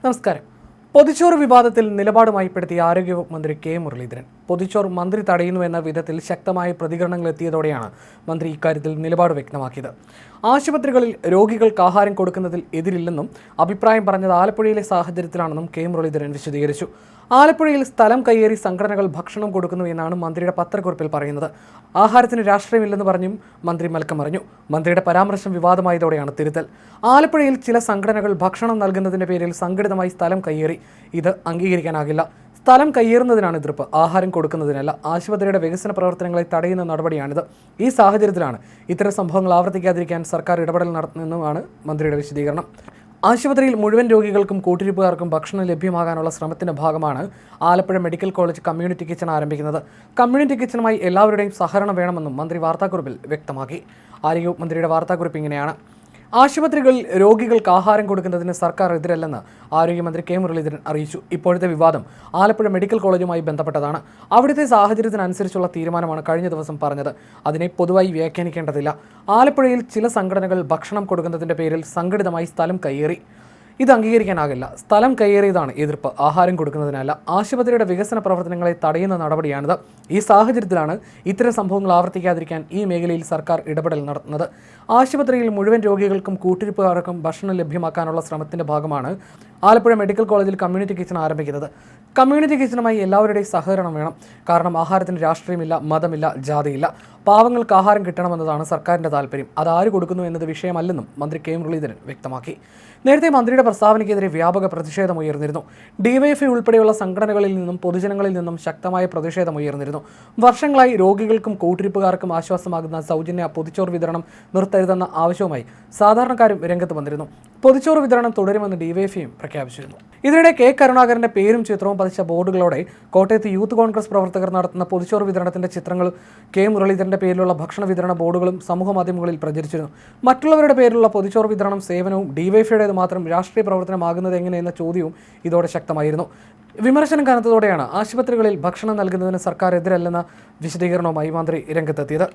നമസ്കാരം. പൊതിച്ചോറ് വിവാദത്തിൽ നിലപാടുമായി പെടുത്തിയ ആരോഗ്യവകുപ്പ് മന്ത്രി കെ മുരളീധരൻ. പൊതിച്ചോറ് മന്ത്രി തടയുന്നുവെന്ന വിധത്തിൽ ശക്തമായ പ്രതികരണങ്ങൾ എത്തിയതോടെയാണ് മന്ത്രി ഇക്കാര്യത്തിൽ നിലപാട് വ്യക്തമാക്കിയത്. ആശുപത്രികളിൽ രോഗികൾക്ക് ആഹാരം കൊടുക്കുന്നതിൽ എതിരില്ലെന്നും അഭിപ്രായം പറഞ്ഞത് ആലപ്പുഴയിലെ സാഹചര്യത്തിലാണെന്നും കെ മുരളീധരൻ വിശദീകരിച്ചു. ആലപ്പുഴയിൽ സ്ഥലം കയ്യേറി സംഘടനകൾ ഭക്ഷണം കൊടുക്കുന്നു എന്നാണ് മന്ത്രിയുടെ പത്രക്കുറിപ്പിൽ പറയുന്നത്. ആഹാരത്തിന് രാഷ്ട്രീയമില്ലെന്ന് പറഞ്ഞും മന്ത്രി മലക്കം മറിഞ്ഞു. മന്ത്രിയുടെ പരാമർശം വിവാദമായതോടെയാണ് തിരുത്തൽ. ആലപ്പുഴയിൽ ചില സംഘടനകൾ ഭക്ഷണം നൽകുന്നതിന്റെ പേരിൽ സംഘടിതമായി സ്ഥലം കയ്യേറി. ഇത് അംഗീകരിക്കാനാകില്ല. സ്ഥലം കയ്യേറുന്നതിനാണ് എതിർപ്പ്, ആഹാരം കൊടുക്കുന്നതിനല്ല. ആശുപത്രിയുടെ വികസന പ്രവർത്തനങ്ങളെ തടയുന്ന നടപടിയാണിത്. ഈ സാഹചര്യത്തിലാണ് ഇത്തരം സംഭവങ്ങൾ ആവർത്തിക്കാതിരിക്കാൻ സർക്കാർ ഇടപെടൽ നടത്തുന്നതെന്നുമാണ് മന്ത്രിയുടെ വിശദീകരണം. ആശുപത്രിയിൽ മുഴുവൻ രോഗികൾക്കും കൂട്ടിരിപ്പുകാർക്കും ഭക്ഷണം ലഭ്യമാകാനുള്ള ശ്രമത്തിന്റെ ഭാഗമാണ് Alappuzha medical college community kitchen ആരംഭിക്കുന്നത്. കമ്മ്യൂണിറ്റി കിച്ചണുമായി എല്ലാവരുടെയും സഹകരണം വേണമെന്നും മന്ത്രി വാർത്താക്കുറിപ്പിൽ വ്യക്തമാക്കി. ആരോഗ്യവകുപ്പ് മന്ത്രിയുടെ വാർത്താക്കുറിപ്പ് ഇങ്ങനെയാണ്: ആശുപത്രികളിൽ രോഗികൾക്ക് ആഹാരം കൊടുക്കുന്നതിന് സർക്കാർ എതിരല്ലെന്ന് ആരോഗ്യമന്ത്രി കെ മുരളീധരൻ അറിയിച്ചു. ഇപ്പോഴത്തെ വിവാദം ആലപ്പുഴ മെഡിക്കൽ കോളേജുമായി ബന്ധപ്പെട്ടതാണ്. അവിടുത്തെ സാഹചര്യത്തിനനുസരിച്ചുള്ള തീരുമാനമാണ് കഴിഞ്ഞ ദിവസം പറഞ്ഞത്. അതിനെ പൊതുവായി വ്യാഖ്യാനിക്കേണ്ടതില്ല. ആലപ്പുഴയിൽ ചില സംഘടനകൾ ഭക്ഷണം കൊടുക്കുന്നതിൻ്റെ പേരിൽ സംഘടിതമായി സ്ഥലം കയ്യേറി. ഇത് അംഗീകരിക്കാനാകില്ല. സ്ഥലം കയ്യേറിയതാണ് എതിർപ്പ്, ആഹാരം കൊടുക്കുന്നതിനല്ല. ആശുപത്രിയുടെ വികസന പ്രവർത്തനങ്ങളെ തടയുന്ന നടപടിയാണിത്. ഈ സാഹചര്യത്തിലാണ് ഇത്തരം സംഭവങ്ങൾ ആവർത്തിക്കാതിരിക്കാൻ ഈ മേഖലയിൽ സർക്കാർ ഇടപെടൽ നടത്തുന്നത്. ആശുപത്രിയിൽ മുഴുവൻ രോഗികൾക്കും കൂട്ടിരിപ്പുകാർക്കും ഭക്ഷണം ലഭ്യമാക്കാനുള്ള ശ്രമത്തിന്റെ ഭാഗമാണ് ആലപ്പുഴ മെഡിക്കൽ കോളേജിൽ കമ്മ്യൂണിറ്റി കിച്ചൺ ആരംഭിക്കുന്നത്. കമ്മ്യൂണിറ്റി കിച്ചണുമായി എല്ലാവരുടെയും സഹകരണം വേണം. കാരണം ആഹാരത്തിന് രാഷ്ട്രീയമില്ല, മതമില്ല, ജാതിയില്ല. പാവങ്ങൾക്ക് ആഹാരം കിട്ടണമെന്നതാണ് സർക്കാരിൻ്റെ താല്പര്യം. അത് ആര് കൊടുക്കുന്നു എന്നത് വിഷയമല്ലെന്നും മന്ത്രി കെ മുരളീധരൻ വ്യക്തമാക്കി. നേരത്തെ മന്ത്രിയുടെ പ്രസ്താവനയ്ക്കെതിരെ വ്യാപക പ്രതിഷേധമുയർന്നിരുന്നു. ഡിവൈഎഫ്ഐ ഉൾപ്പെടെയുള്ള സംഘടനകളിൽ നിന്നും പൊതുജനങ്ങളിൽ നിന്നും ശക്തമായ പ്രതിഷേധമുയർന്നിരുന്നു. വർഷങ്ങളായി രോഗികൾക്കും കൂട്ടിരിപ്പുകാർക്കും ആശ്വാസമാകുന്ന സൗജന്യ പൊതിച്ചോറ് വിതരണം നിർത്തരുതെന്ന ആവശ്യവുമായി സാധാരണക്കാരും രംഗത്ത് വന്നിരുന്നു. പൊതിച്ചോറ് വിതരണം തുടരുമെന്ന് ഡിവൈഎഫ്ഐയും പ്രഖ്യാപിച്ചിരുന്നു. ഇതിനിടെ കെ കരുണാകരന്റെ പേരും ചിത്രവും പതിച്ച ബോർഡുകളോടെ കോട്ടയത്ത് യൂത്ത് കോൺഗ്രസ് പ്രവർത്തകർ നടത്തുന്ന പൊതിച്ചോറ് വിതരണത്തിന്റെ ചിത്രങ്ങൾ കെ മുരളീധരന്റെ പേരിലുള്ള ഭക്ഷണ വിതരണ ബോർഡുകളും സമൂഹ മാധ്യമങ്ങളിൽ പ്രചരിച്ചിരുന്നു. മറ്റുള്ളവരുടെ പേരിലുള്ള പൊതിച്ചോറ് വിതരണം സേവനവും ഡിവൈഎഫ്ഐയുടേത് മാത്രം രാഷ്ട്രീയ പ്രവർത്തനമാകുന്നത് എങ്ങനെയെന്ന ചോദ്യവും ഇതോടെ ശക്തമായിരുന്നു. വിമർശനം കനത്തതോടെയാണ് ആശുപത്രികളിൽ ഭക്ഷണം നൽകുന്നതിന് സർക്കാർ എതിരല്ലെന്ന വിശദീകരണവുമായി മന്ത്രി രംഗത്തെത്തിയത്.